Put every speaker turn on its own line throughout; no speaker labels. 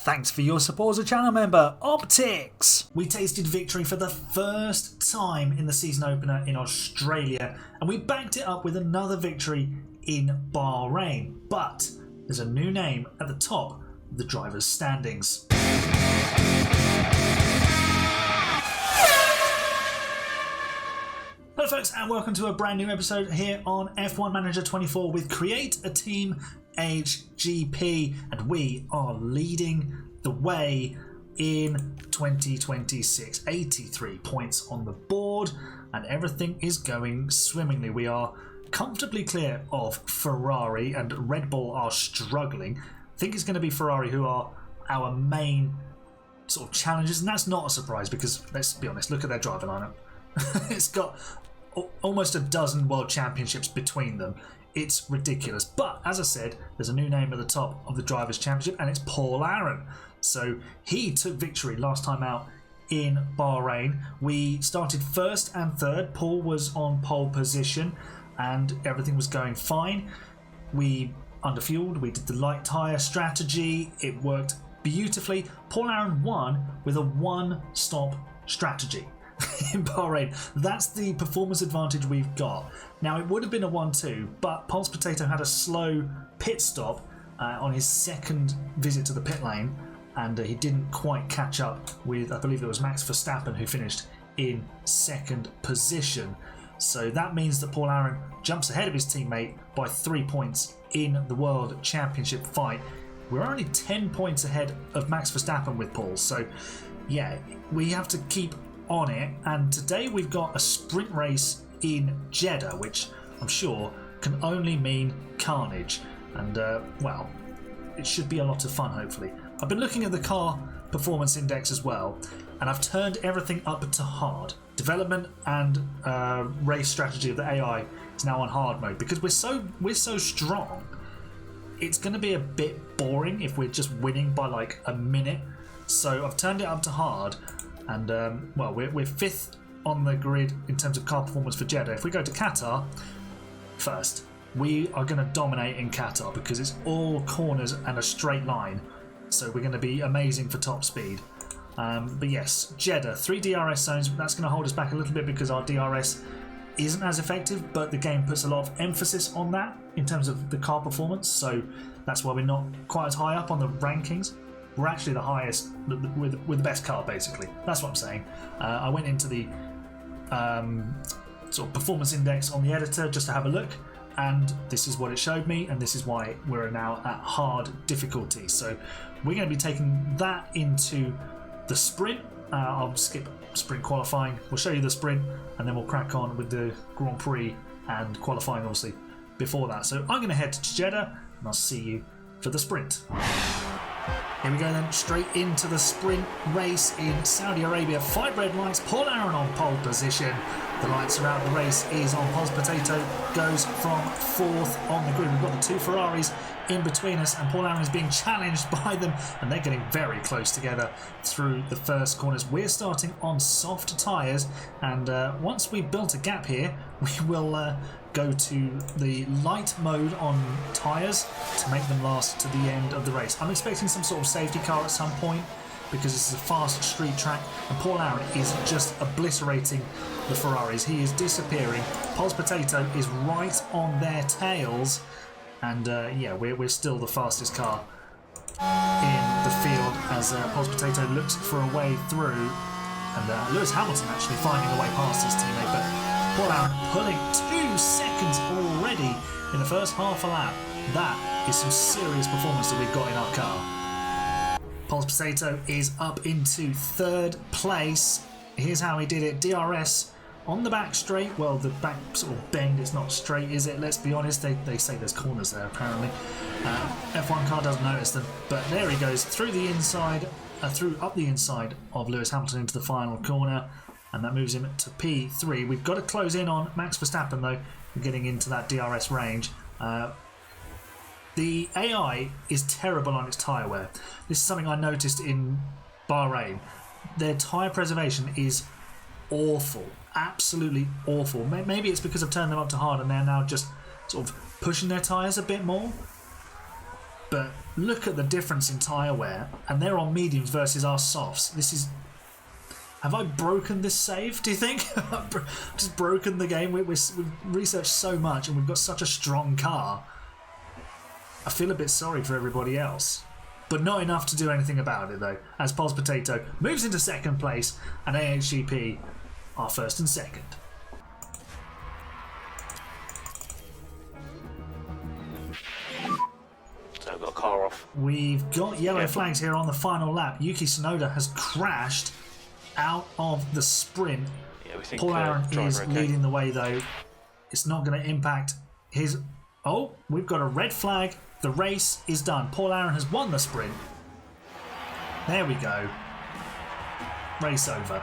Thanks for your support as a channel member, Optics! We tasted victory for the first time in the season opener in Australia, and we backed it up with another victory in Bahrain. But there's a new name at the top of the drivers' standings. Hello folks, and welcome to a brand new episode here on F1 Manager 24 with Create a Team AHGP, and we are leading the way in 2026. 83 points on the board and everything is going swimmingly. We are comfortably clear of Ferrari, and Red Bull are struggling. I think it's going to be Ferrari who are our main sort of challenges, and that's not a surprise because, let's be honest, look at their driver lineup. It's got almost a dozen world championships between them. It's ridiculous. But as I said, there's a new name at the top of the Drivers' Championship, and it's Paul Aaron. So he took victory last time out in Bahrain. We started first and third. Paul was on pole position and everything was going fine. We underfueled, we did the light tyre strategy. It worked beautifully. Paul Aaron won with a one-stop strategy. In Bahrain. That's the performance advantage we've got. Now, it would have been a 1-2, but Pulse Potato had a slow pit stop on his second visit to the pit lane, and he didn't quite catch up with, I believe it was Max Verstappen, who finished in second position. So that means that Paul Aaron jumps ahead of his teammate by 3 points in the World Championship fight. We're only 10 points ahead of Max Verstappen with Paul, so yeah, we have to keep on it. And today we've got a sprint race in Jeddah, which I'm sure can only mean carnage, and well, it should be a lot of fun. Hopefully, I've been looking at the car performance index as well, and I've turned everything up to hard. Development and race strategy of the AI is now on hard mode because we're so strong. It's going to be a bit boring if we're just winning by like a minute. So I've turned it up to hard. And, well, we're fifth on the grid in terms of car performance for Jeddah. If we go to Qatar first, we are going to dominate in Qatar because it's all corners and a straight line. So we're going to be amazing for top speed. But yes, Jeddah, 3 DRS zones. That's going to hold us back a little bit because our DRS isn't as effective, but the game puts a lot of emphasis on that in terms of the car performance. So that's why we're not quite as high up on the rankings. We're actually the highest with the best car, basically. That's what I'm saying. I went into the sort of performance index on the editor just to have a look, and this is what it showed me, and this is why we're now at hard difficulty. So we're going to be taking that into the sprint. I'll skip sprint qualifying. We'll show you the sprint, and then we'll crack on with the Grand Prix and qualifying, obviously, before that. So I'm going to head to Jeddah, and I'll see you for the sprint. Here we go then, straight into the sprint race in Saudi Arabia. 5 red lights, Paul Aaron on pole position. The lights are out, the race is on. Pulse Potato goes from 4th on the grid. We've got the 2 Ferraris in between us, and Paul Aaron is being challenged by them, and they're getting very close together through the first corners. We're starting on soft tyres, and once we've built a gap here, we will go to the light mode on tyres to make them last to the end of the race. I'm expecting some sort of safety car at some point because this is a fast street track, and Paul Aaron is just obliterating the Ferraris. He is disappearing. Pulse Potato is right on their tails, and yeah, we're still the fastest car in the field as Pulse Potato looks for a way through, and Lewis Hamilton actually finding a way past his teammate, but Paul Aaron pulling 2 seconds already in the first half a lap. That is some serious performance that we've got in our car. Pulse Potato is up into 3rd place. Here's how he did it. DRS on the back straight. Well, the back sort of bend is not straight, is it? Let's be honest. They say there's corners there, apparently. F1 car doesn't notice them. But there he goes through the inside, up the inside of Lewis Hamilton into the final corner. And that moves him to P3. We've got to close in on Max Verstappen, though. We're getting into that DRS range. The AI is terrible on its tyre wear. This is something I noticed in Bahrain. Their tyre preservation is awful. Absolutely awful. Maybe it's because I've turned them up to hard and they're now just sort of pushing their tyres a bit more. But look at the difference in tyre wear, and they're on mediums versus our softs. This is... Have I broken this save, do you think? I've just broken the game. We've researched so much and we've got such a strong car. I feel a bit sorry for everybody else. But not enough to do anything about it, though, as Pulse Potato moves into second place and AHGP are first and second.
So we've got a car off.
We've got yellow flags here on the final lap. Yuki Tsunoda has crashed out of the sprint.
Yeah, we think
Paul Aaron is
okay.
leading the way, though. It's not going to impact his... Oh, we've got a red flag. The race is done. Paul Aaron has won the sprint. There we go. Race over.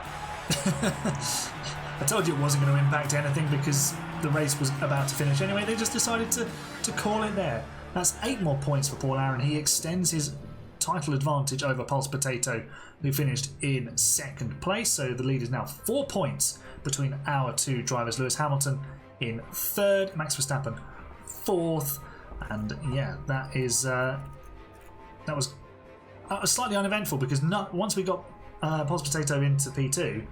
I told you it wasn't going to impact anything because the race was about to finish anyway. They just decided to call it there. That's 8 more points for Paul Aaron. He extends his title advantage over Pulse Potato, who finished in second place. So the lead is now 4 points between our two drivers. Lewis Hamilton in third, Max Verstappen fourth. And yeah, that was slightly uneventful because once we got Pulse Potato into P2,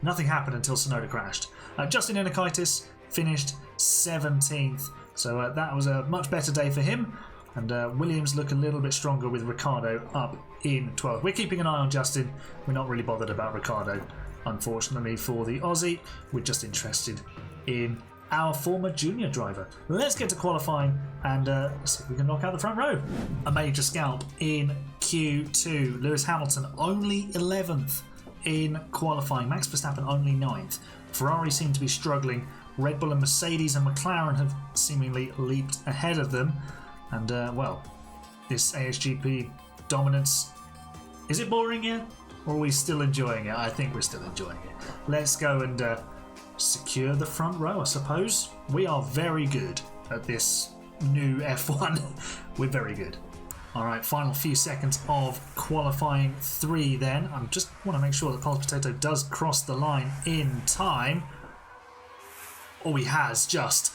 nothing happened until Tsunoda crashed. Justin Inakaitis finished 17th, so that was a much better day for him. And Williams look a little bit stronger with Ricciardo up in 12th. We're keeping an eye on Justin. We're not really bothered about Ricciardo, unfortunately, for the Aussie. We're just interested in our former junior driver. Let's get to qualifying and see if we can knock out the front row. A major scalp in Q2. Lewis Hamilton only 11th in qualifying. Max Verstappen only 9th. Ferrari seem to be struggling. Red Bull and Mercedes and McLaren have seemingly leaped ahead of them. And well, this AHGP dominance, is it boring yet? Or are we still enjoying it? I think we're still enjoying it. Let's go and secure the front row, I suppose. We are very good at this new F1. We're very good. Alright, final few seconds of qualifying 3 then. I just want to make sure that Pulse Potato does cross the line in time. Oh, he has just.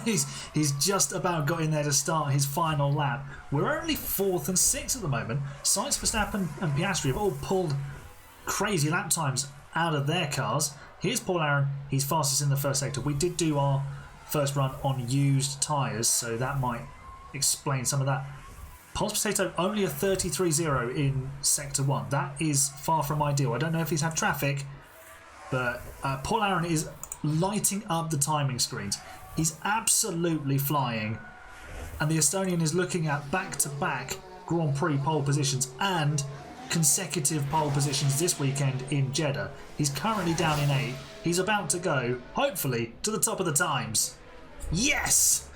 he's just about got in there to start his final lap. We're only 4th and 6th at the moment. Sainz, Verstappen and Piastri have all pulled crazy lap times out of their cars. Here's Paul Aaron, he's fastest in the first sector. We did do our first run on used tyres, so that might explain some of that. Pulse Potato only a 33.0 in sector 1. That is far from ideal. I don't know if he's had traffic, but Paul Aaron is lighting up the timing screens. He's absolutely flying, and the Estonian is looking at back-to-back Grand Prix pole positions and consecutive pole positions this weekend in Jeddah. He's currently down in 8. He's about to go, hopefully, to the top of the times. Yes!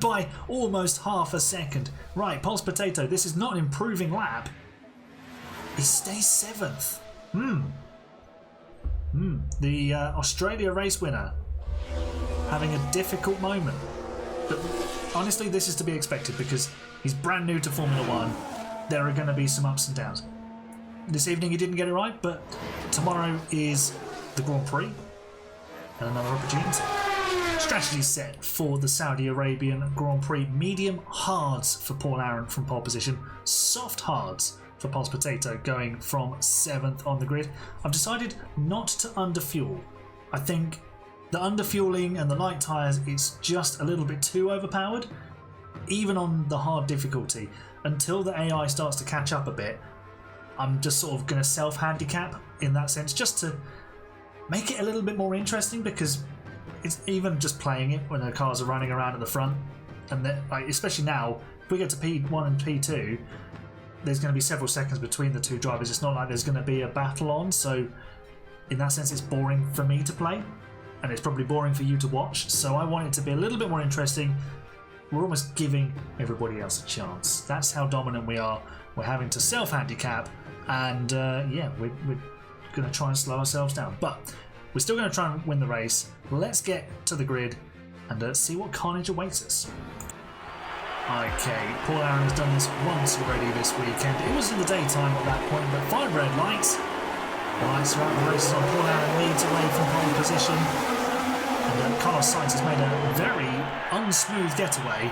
By almost half a second. Right, Pulse Potato, this is not an improving lap. He stays 7th. The Australia race winner having a difficult moment. But honestly, this is to be expected because he's brand new to Formula One. There are going to be some ups and downs. This evening he didn't get it right, but tomorrow is the Grand Prix and another opportunity. Strategy set for the Saudi Arabian Grand Prix. Medium hards for Paul Aaron from pole position. Soft hards for Pulse Potato going from 7th on the grid. I've decided not to underfuel. I think the underfueling and the light tyres, it's just a little bit too overpowered, even on the hard difficulty. Until the AI starts to catch up a bit, I'm just sort of going to self-handicap in that sense, just to make it a little bit more interesting, because it's even just playing it when the cars are running around at the front, and then, like, especially now, if we get to P1 and P2, there's going to be several seconds between the two drivers. It's not like there's going to be a battle on, so in that sense it's boring for me to play, and it's probably boring for you to watch, so I want it to be a little bit more interesting. We're almost giving everybody else a chance. That's how dominant we are. We're having to self-handicap, and yeah, we're going to try and slow ourselves down. But we're still going to try and win the race. Let's get to the grid and see what carnage awaits us. Okay, Paul Aaron has done this once already this weekend. It was in the daytime at that point, but 5 red lights. The lights throughout the races on. Paul Aaron leads away from pole position. And Carlos Sainz has made a very unsmooth getaway.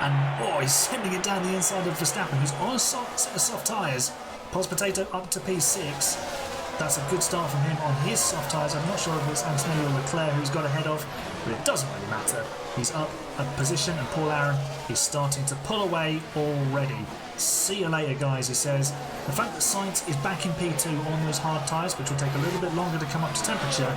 And he's sending it down the inside of Verstappen, who's on a set of soft tyres. Pulse Potato up to P6. That's a good start from him on his soft tyres. I'm not sure if it's Antonio Leclerc who's got ahead of, but it doesn't really matter. He's up a position, and Paul Aaron is starting to pull away already. See you later, guys, he says. The fact that Sainz is back in P2 on those hard tyres, which will take a little bit longer to come up to temperature,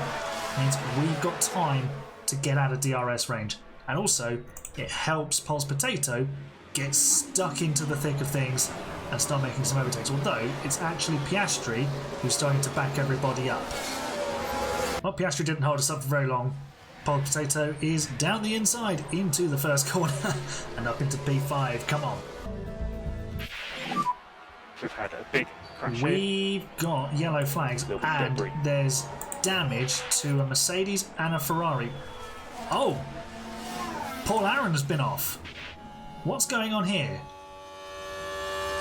means we've got time to get out of DRS range. And also, it helps Pulse Potato get stuck into the thick of things and start making some overtakes, although it's actually Piastri who's starting to back everybody up. Well, Piastri didn't hold us up for very long. Pulse Potato is down the inside into the first corner and up into P5. Come on.
We've had a big crash.
We've got yellow flags and there's damage to a Mercedes and a Ferrari. Oh! Paul Aaron has been off. What's going on here?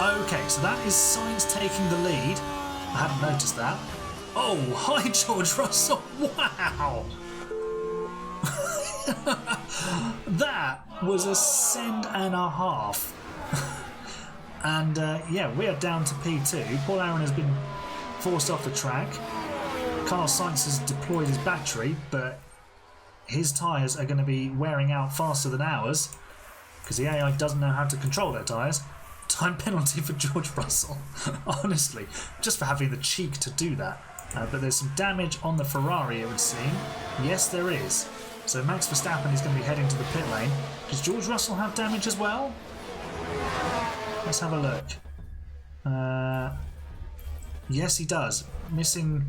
Okay, so that is Sainz taking the lead. I hadn't noticed that. Oh, hi George Russell. Wow. That was a send and a half. And yeah, we are down to P2. Paul Aaron has been forced off the track. Carlos Sainz has deployed his battery, but his tyres are going to be wearing out faster than ours because the AI doesn't know how to control their tyres. Time penalty for George Russell, honestly, just for having the cheek to do that. But there's some damage on the Ferrari, it would seem. Yes, there is. So Max Verstappen is going to be heading to the pit lane. Does George Russell have damage as well? Let's have a look. Yes, he does. Missing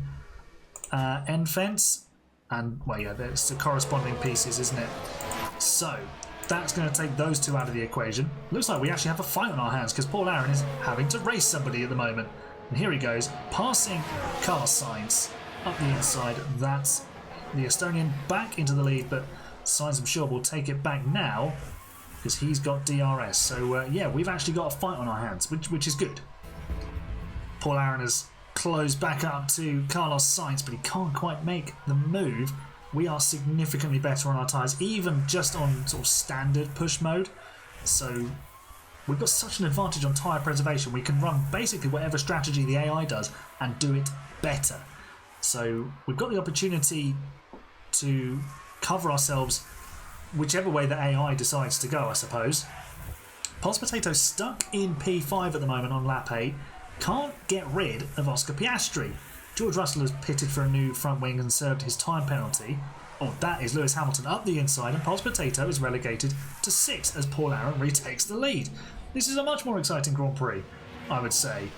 end fence. And, well, yeah, there's the corresponding pieces, isn't it? So, that's going to take those two out of the equation. Looks like we actually have a fight on our hands because Paul Aaron is having to race somebody at the moment. And here he goes, passing Carlos Sainz up the inside. That's the Estonian back into the lead, but Sainz, I'm sure, will take it back now because he's got DRS. So, yeah, we've actually got a fight on our hands, which is good. Paul Aaron has closed back up to Carlos Sainz, but he can't quite make the move. We are significantly better on our tyres, even just on sort of standard push mode. So we've got such an advantage on tyre preservation. We can run basically whatever strategy the AI does and do it better. So we've got the opportunity to cover ourselves whichever way the AI decides to go, I suppose. Pulse Potato stuck in P5 at the moment on lap 8. Can't get rid of Oscar Piastri. George Russell has pitted for a new front wing and served his time penalty. Oh, that is Lewis Hamilton up the inside, and Pulse Potato is relegated to 6th as Paul Aaron retakes the lead. This is a much more exciting Grand Prix, I would say.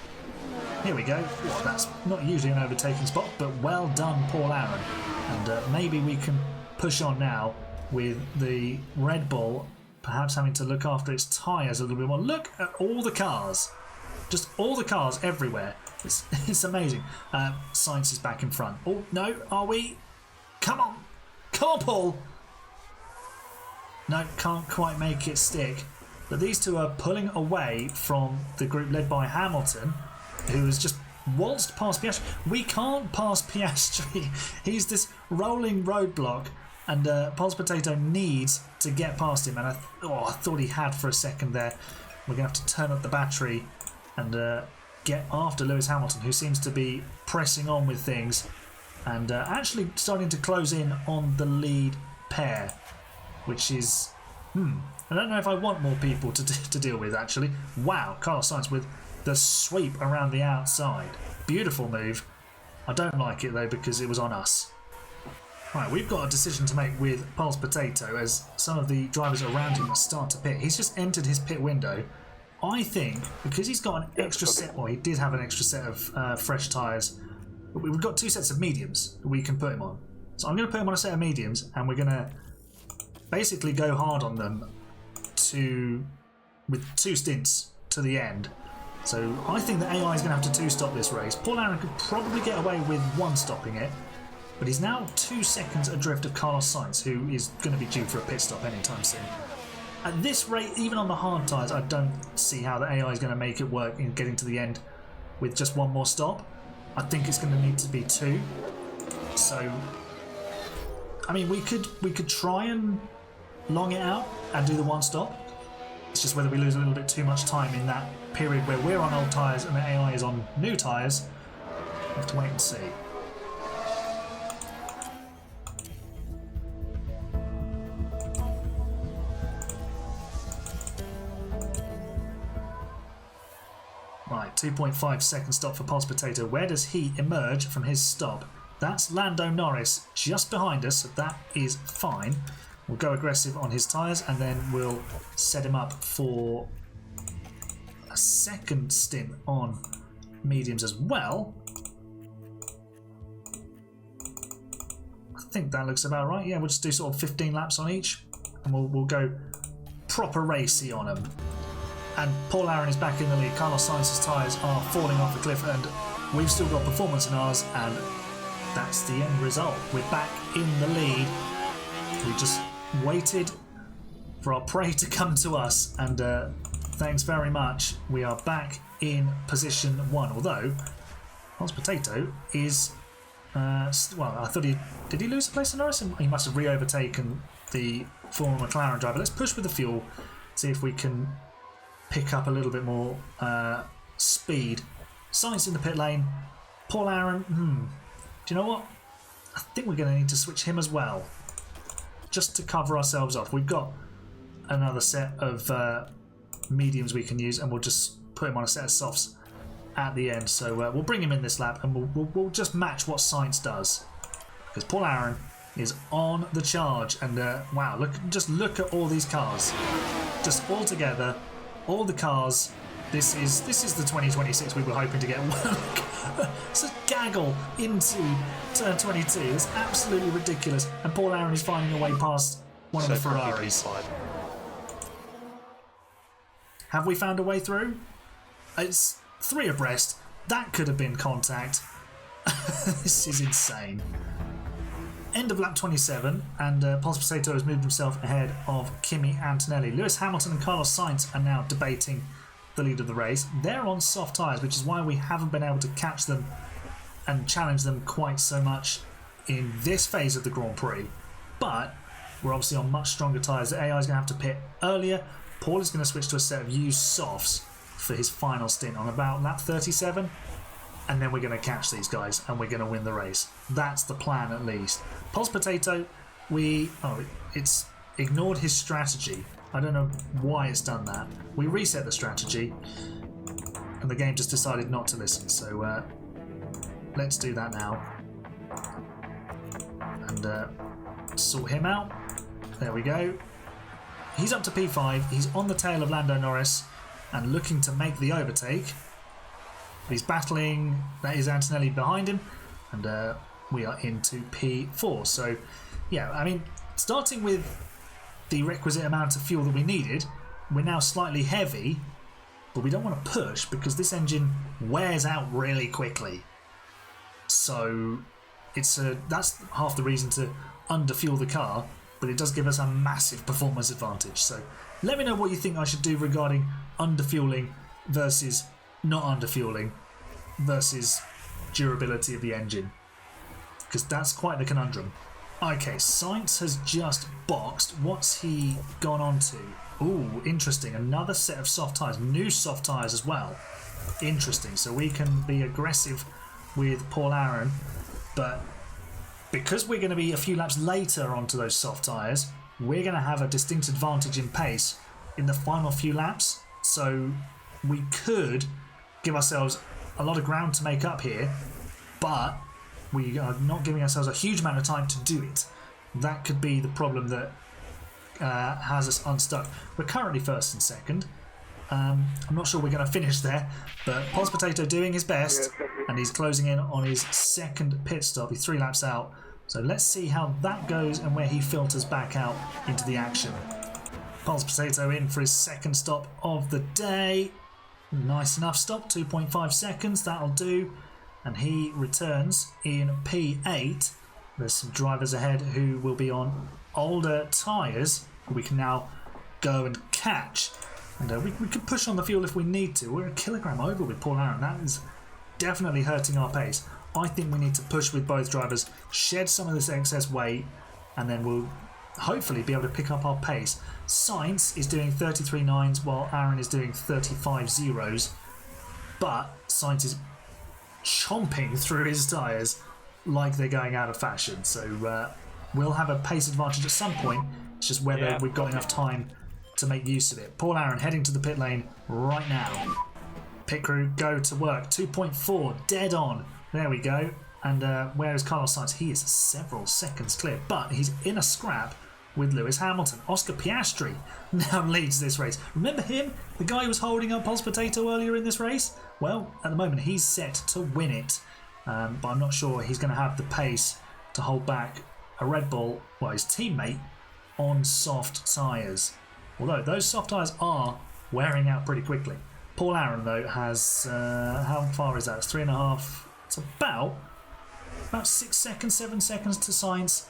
Here we go. Well, that's not usually an overtaking spot, but well done, Paul Aaron. And maybe we can push on now with the Red Bull perhaps having to look after its tyres a little bit more. Look at all the cars. Just all the cars everywhere. It's amazing. Sainz is back in front. Oh, no, are we? Come on. Come on, Paul. No, can't quite make it stick. But these two are pulling away from the group led by Hamilton, who has just waltzed past Piastri. We can't pass Piastri. He's this rolling roadblock, and Pulse Potato needs to get past him. And I thought he had for a second there. We're going to have to turn up the battery and get after Lewis Hamilton, who seems to be pressing on with things and actually starting to close in on the lead pair, which is I don't know if I want more people to deal with, actually. Wow, Carlos Sainz with the sweep around the outside. Beautiful move. I don't like it though because it was on us. Right, we've got a decision to make with Pulse Potato as some of the drivers around him start to pit. He's just entered his pit window. I think because he's got an extra set, well, he did have an extra set of fresh tyres, but we've got 2 sets of mediums that we can put him on. So I'm going to put him on a set of mediums, and we're going to basically go hard on them with 2 stints to the end. So I think the AI is going to have to 2-stop this race. Paul Aaron could probably get away with 1 stopping it, but he's now 2 seconds adrift of Carlos Sainz, who is going to be due for a pit stop anytime soon. At this rate, even on the hard tyres, I don't see how the AI is going to make it work in getting to the end with just 1 more stop. I think it's going to need to be 2. So, I mean, we could try and long it out and do the 1 stop. It's just whether we lose a little bit too much time in that period where we're on old tyres and the AI is on new tyres. We'll have to wait and see. Right, 2.5 second stop for Pulse Potato. Where does he emerge from his stop? That's Lando Norris just behind us, so that is fine. We'll go aggressive on his tyres and then we'll set him up for a second stint on mediums as well. I think that looks about right. Yeah, we'll just do sort of 15 laps on each and we'll go proper racy on them. And Paul Aaron is back in the lead. Carlos Sainz's tyres are falling off the cliff and we've still got performance in ours, and that's the end result. We're back in the lead. We just waited for our prey to come to us, and thanks very much. We are back in position 1, although Pulse Potato is well, I thought did he lose a place in Norris? He must have re-overtaken the former McLaren driver. Let's push with the fuel, see if we can pick up a little bit more speed. Sainz in the pit lane. Paul Aaron, do you know what? I think we're going to need to switch him as well, just to cover ourselves off. We've got another set of mediums we can use, and we'll just put him on a set of softs at the end. So we'll bring him in this lap, and we'll just match what Sainz does, because Paul Aaron is on the charge. And wow, just look at all these cars, just all together. All the cars. This is the 2026 we were hoping to get. It's a gaggle into turn 22. It's absolutely ridiculous. And Paul Aaron is finding a way past one of the Ferraris. Have we found a way through? It's 3 abreast. That could have been contact. This is insane. End of lap 27, and Pulse Potato has moved himself ahead of Kimi Antonelli. Lewis Hamilton and Carlos Sainz are now debating the lead of the race. They're on soft tyres, which is why we haven't been able to catch them and challenge them quite so much in this phase of the Grand Prix. But we're obviously on much stronger tyres. The AI is going to have to pit earlier. Paul is going to switch to a set of used softs for his final stint on about lap 37. And then we're going to catch these guys and we're going to win the race. That's the plan, at least. Pulse Potato, it's ignored his strategy. I don't know why it's done that. We reset the strategy and the game just decided not to listen. So let's do that now. And sort him out. There we go. He's up to P5. He's on the tail of Lando Norris and looking to make the overtake. He's battling, that is Antonelli behind him, and we are into P4. So, yeah, I mean, starting with the requisite amount of fuel that we needed, we're now slightly heavy, but we don't want to push because this engine wears out really quickly. So, that's half the reason to underfuel the car, but it does give us a massive performance advantage. So, let me know what you think I should do regarding underfueling versus not underfueling versus durability of the engine, because that's quite the conundrum. Okay, Sainz has just boxed. What's he gone on to? Ooh, interesting. Another set of soft tyres. New soft tyres as well. Interesting. So we can be aggressive with Paul Aaron, but because we're going to be a few laps later onto those soft tyres, we're going to have a distinct advantage in pace in the final few laps. So we could give ourselves a lot of ground to make up here, but we are not giving ourselves a huge amount of time to do it. That could be the problem that has us unstuck. We're currently first and second. I'm not sure we're going to finish there, but Pulse Potato doing his best, and he's closing in on his second pit stop. He's 3 laps out. So let's see how that goes and where he filters back out into the action. Pulse Potato in for his second stop of the day. Nice enough stop, 2.5 seconds, that'll do. And he returns in P8. There's some drivers ahead who will be on older tyres we can now go and catch. And we can push on the fuel if we need to. We're a kilogram over with Paul Aaron. That is definitely hurting our pace. I think we need to push with both drivers, shed some of this excess weight, and then we'll hopefully be able to pick up our pace. Sainz is doing 33.9s while Aaron is doing 35.0s, but Sainz is chomping through his tyres like they're going out of fashion. So we'll have a pace advantage at some point. It's just whether we've got enough time to make use of it. Paul Aaron heading to the pit lane right now. Pit crew, go to work. 2.4, dead on. There we go. And where is Carlos Sainz? He is several seconds clear, but he's in a scrap with Lewis Hamilton. Oscar Piastri now leads this race. Remember him? The guy who was holding up Pulse Potato earlier in this race? Well, at the moment he's set to win it, but I'm not sure he's going to have the pace to hold back a Red Bull, well, his teammate, on soft tyres. Although those soft tyres are wearing out pretty quickly. Paul Aaron, though, has, how far is that? It's 3.5. It's about 6 seconds, 7 seconds to Sainz.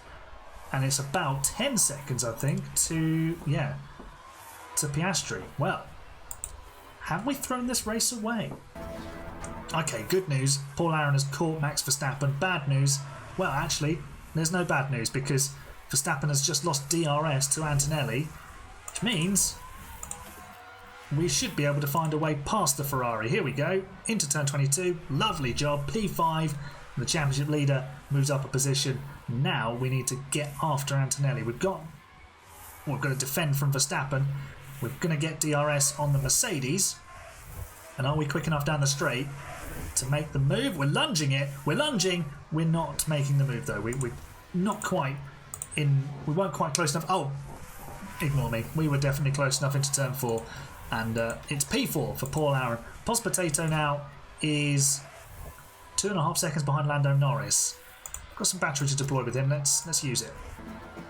And it's about 10 seconds, I think, to Piastri. Well, have we thrown this race away? Okay, good news. Paul Aaron has caught Max Verstappen. Bad news. Well, actually, there's no bad news because Verstappen has just lost DRS to Antonelli, which means we should be able to find a way past the Ferrari. Here we go, into turn 22. Lovely job, P5. The championship leader moves up a position. Now we need to get after Antonelli. We've got to defend from Verstappen. We're going to get DRS on the Mercedes. And are we quick enough down the straight to make the move? We're lunging it. We're lunging. We're not making the move though. We're not quite in. We weren't quite close enough. Oh, ignore me. We were definitely close enough into turn 4. And it's P4 for Paul Aaron. Pos Potato now is 2.5 seconds behind Lando Norris. Got some battery to deploy with him. Let's use it.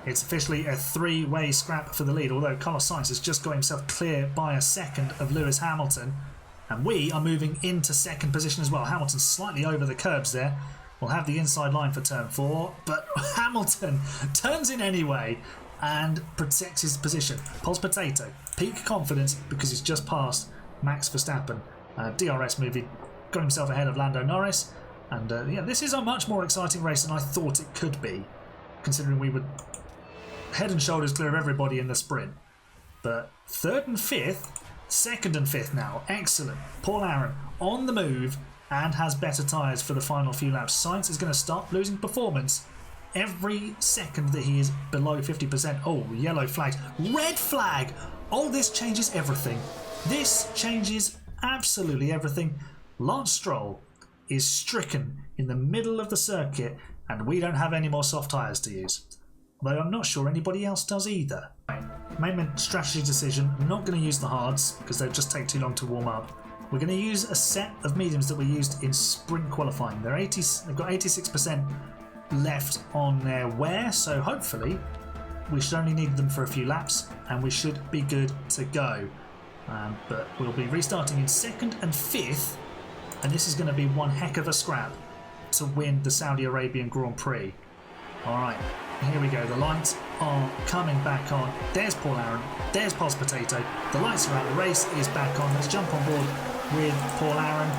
It's officially a 3-way scrap for the lead, although Carlos Sainz has just got himself clear by a second of Lewis Hamilton. And we are moving into second position as well. Hamilton's slightly over the curbs there. We'll have the inside line for turn 4, but Hamilton turns in anyway and protects his position. Pulse Potato, peak confidence because he's just passed Max Verstappen. DRS movie, got himself ahead of Lando Norris. And yeah, this is a much more exciting race than I thought it could be, considering we were head and shoulders clear of everybody in the sprint. But 3rd and 5th, 2nd and 5th now, excellent. Paul Aaron on the move and has better tyres for the final few laps. Sainz is going to start losing performance every second that he is below 50%. Oh, yellow flag, red flag. Oh, this changes everything. This changes absolutely everything. Lance Stroll is stricken in the middle of the circuit and we don't have any more soft tyres to use. Though I'm not sure anybody else does either. Made a strategy decision. I'm not going to use the hards because they'll just take too long to warm up. We're going to use a set of mediums that we used in sprint qualifying. They've got 86% left on their wear, so hopefully we should only need them for a few laps and we should be good to go. But we'll be restarting in 2nd and 5th, and this is going to be one heck of a scrap to win the Saudi Arabian Grand Prix. Alright, here we go. The lights are coming back on. There's Paul Aaron. There's Pulse Potato. The lights are out. The race is back on. Let's jump on board with Paul Aaron.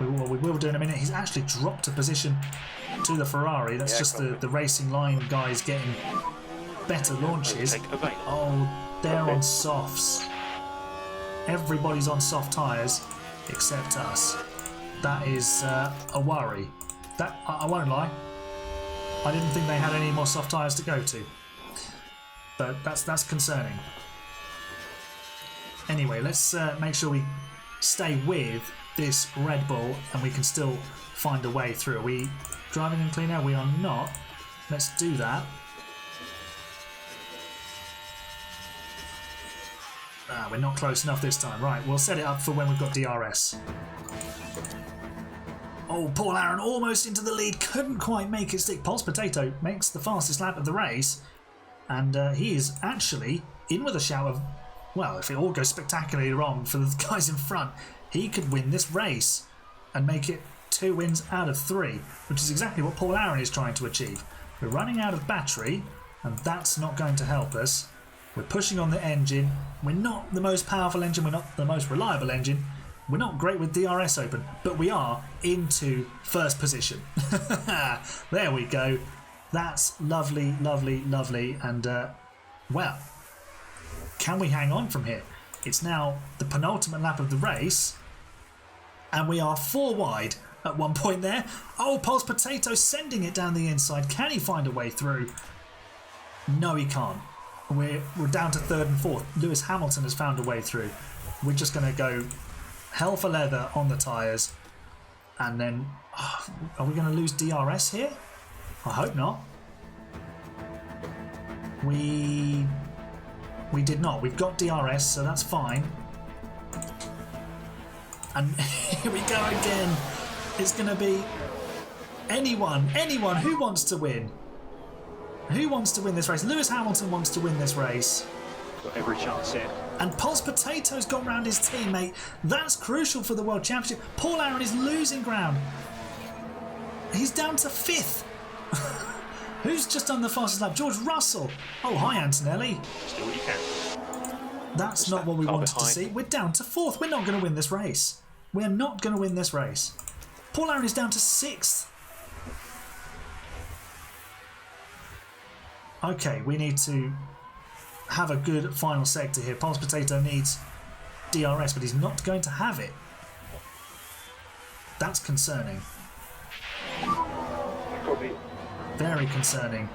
We will do in a minute. He's actually dropped a position to the Ferrari. That's just the racing line guys getting better launches. Oh, they're on softs. Everybody's on soft tyres except us. That is a worry. That I won't lie. I didn't think they had any more soft tyres to go to. But that's concerning. Anyway, let's make sure we stay with this Red Bull and we can still find a way through. Are we driving in clean air? We are not. Let's do that. We're not close enough this time. Right, we'll set it up for when we've got DRS. Oh, Paul Aaron almost into the lead. Couldn't quite make it stick. Pulse Potato makes the fastest lap of the race. And he is actually in with a shout of, well, if it all goes spectacularly wrong for the guys in front, he could win this race and make it 2 wins out of 3, which is exactly what Paul Aaron is trying to achieve. We're running out of battery, and that's not going to help us. We're pushing on the engine. We're not the most powerful engine. We're not the most reliable engine. We're not great with DRS open, but we are into first position. There we go. That's lovely, lovely, lovely. And, well, can we hang on from here? It's now the penultimate lap of the race. And we are 4 wide at one point there. Oh, Pulse Potato sending it down the inside. Can he find a way through? No, he can't. We're down to 3rd and 4th. Lewis Hamilton has found a way through. We're just going to go hell for leather on the tyres. And then, are we going to lose DRS here? I hope not. We did not. We've got DRS, so that's fine. And here we go again. It's going to be anyone who wants to win. Who wants to win this race? Lewis Hamilton wants to win this race.
Got every chance here.
And Pulse Potato's got round his teammate. That's crucial for the World Championship. Paul Aaron is losing ground. He's down to 5th. Who's just done the fastest lap? George Russell. Oh, hi, Antonelli.
Just do what you can.
That's not what we wanted to see. We're down to 4th. We're not going to win this race. We're not going to win this race. Paul Aaron is down to 6th. Okay, we need to have a good final sector here. Pulse Potato needs DRS, but he's not going to have it. That's concerning.
Probably.
Very concerning.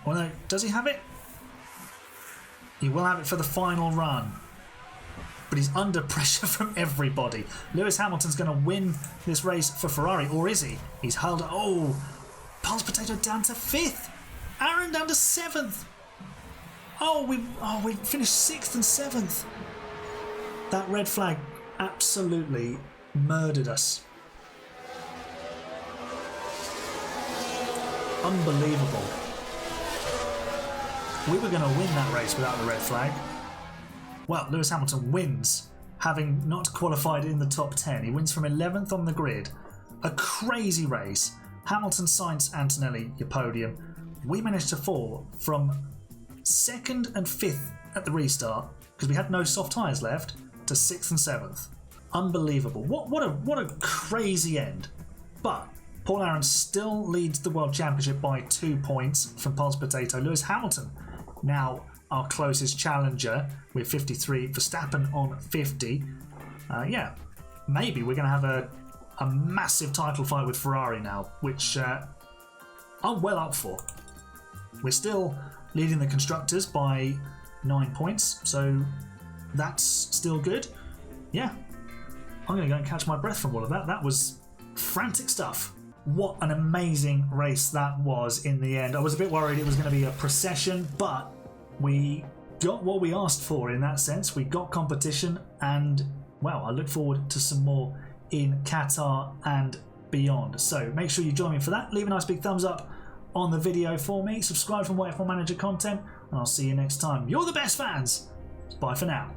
Well, no, does he have it? He will have it for the final run. But he's under pressure from everybody. Lewis Hamilton's going to win this race for Ferrari, or is he? He's held. Oh, Pulse Potato down to 5th. Aaron down to 7th. Oh, we finished 6th and 7th. That red flag absolutely murdered us. Unbelievable. We were going to win that race without the red flag. Well, Lewis Hamilton wins, having not qualified in the top 10. He wins from 11th on the grid. A crazy race. Hamilton, Sainz, Antonelli, your podium. We managed to fall from 2nd and 5th at the restart, because we had no soft tyres left, to 6th and 7th. Unbelievable. What a crazy end. But Paul Aaron still leads the World Championship by 2 points from Pulse Potato. Lewis Hamilton now our closest challenger with 53. Verstappen on 50. Yeah, maybe we're going to have a massive title fight with Ferrari now, which I'm well up for. We're still leading the constructors by 9 points, so that's still good. Yeah, I'm going to go and catch my breath from all of that. That was frantic stuff. What an amazing race that was in the end. I was a bit worried it was going to be a procession, but we got what we asked for in that sense. We got competition, and well, I look forward to some more in Qatar and beyond. So make sure you join me for that. Leave a nice big thumbs up on the video for me. Subscribe for more F1 Manager content, and I'll see you next time. You're the best fans. Bye for now.